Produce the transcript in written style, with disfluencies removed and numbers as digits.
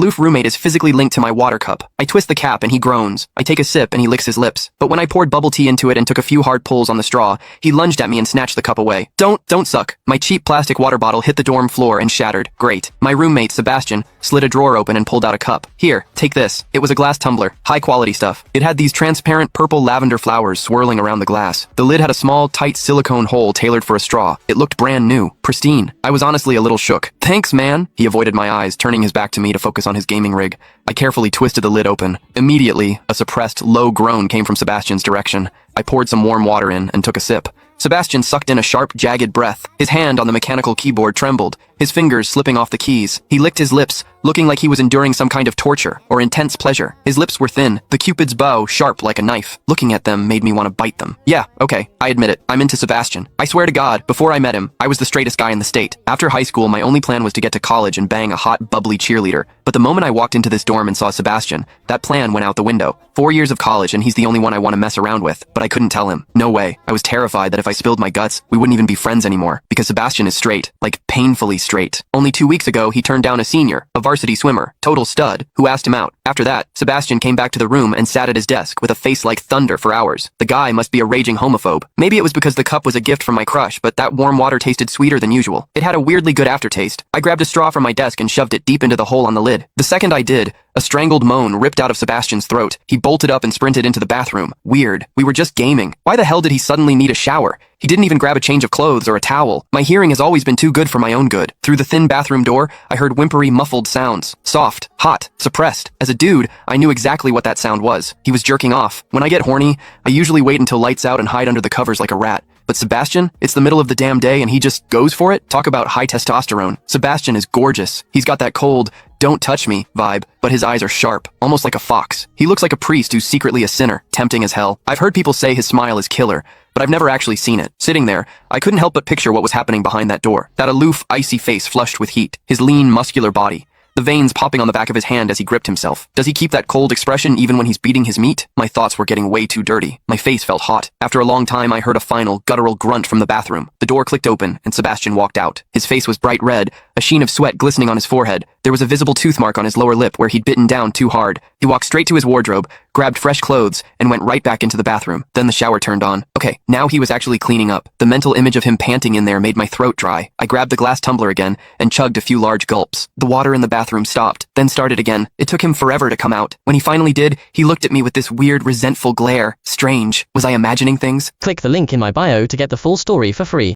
Loof roommate is physically linked to my water cup. I twist the cap and he groans. I take a sip and he licks his lips. But when I poured bubble tea into it and took a few hard pulls on the straw, he lunged at me and snatched the cup away. Don't suck. My cheap plastic water bottle hit the dorm floor and shattered. Great. My roommate, Sebastian, slid a drawer open and pulled out a cup. Here, take this. It was a glass tumbler. High quality stuff. It had these transparent purple lavender flowers swirling around the glass. The lid had a small, tight silicone hole tailored for a straw. It looked brand new. Pristine. I was honestly a little shook. Thanks, man. He avoided my eyes, turning his back to me to focus on his gaming rig. I carefully twisted the lid open. Immediately, a suppressed, low groan came from Sebastian's direction. I poured some warm water in and took a sip. Sebastian sucked in a sharp, jagged breath. His hand on the mechanical keyboard trembled, his fingers slipping off the keys. He licked his lips, looking like he was enduring some kind of torture or intense pleasure. His lips were thin, the Cupid's bow sharp like a knife. Looking at them made me want to bite them. Yeah, okay, I admit it. I'm into Sebastian. I swear to God, before I met him, I was the straightest guy in the state. After high school, my only plan was to get to college and bang a hot, bubbly cheerleader. But the moment I walked into this dorm and saw Sebastian, that plan went out the window. 4 years of college and he's the only one I want to mess around with, but I couldn't tell him. No way. I was terrified that if I spilled my guts, we wouldn't even be friends anymore, because Sebastian is straight, like painfully straight. Only 2 weeks ago, he turned down a senior, a varsity swimmer, total stud, who asked him out. After that, Sebastian came back to the room and sat at his desk with a face like thunder for hours. The guy must be a raging homophobe. Maybe it was because the cup was a gift from my crush, but that warm water tasted sweeter than usual. It had a weirdly good aftertaste. I grabbed a straw from my desk and shoved it deep into the hole on the lid. The second I did, a strangled moan ripped out of Sebastian's throat. He bolted up and sprinted into the bathroom. Weird. We were just gaming. Why the hell did he suddenly need a shower? He didn't even grab a change of clothes or a towel. My hearing has always been too good for my own good. Through the thin bathroom door, I heard whimpery, muffled sounds. Soft, hot, suppressed. As a dude, I knew exactly what that sound was. He was jerking off. When I get horny, I usually wait until lights out and hide under the covers like a rat. But Sebastian, it's the middle of the damn day and he just goes for it? Talk about high testosterone. Sebastian is gorgeous. He's got that cold, don't touch me vibe, but his eyes are sharp, almost like a fox. He looks like a priest who's secretly a sinner, tempting as hell. I've heard people say his smile is killer, but I've never actually seen it. Sitting there, I couldn't help but picture what was happening behind that door. That aloof, icy face flushed with heat, his lean, muscular body. The veins popping on the back of his hand as he gripped himself. Does he keep that cold expression even when he's beating his meat? My thoughts were getting way too dirty. My face felt hot. After a long time, I heard a final, guttural grunt from the bathroom. The door clicked open, and Sebastian walked out. His face was bright red, a sheen of sweat glistening on his forehead. There was a visible tooth mark on his lower lip where he'd bitten down too hard. He walked straight to his wardrobe, grabbed fresh clothes, and went right back into the bathroom. Then the shower turned on. Okay, now he was actually cleaning up. The mental image of him panting in there made my throat dry. I grabbed the glass tumbler again and chugged a few large gulps. The water in the bathroom stopped, then started again. It took him forever to come out. When he finally did, he looked at me with this weird, resentful glare. Strange. Was I imagining things? Click the link in my bio to get the full story for free.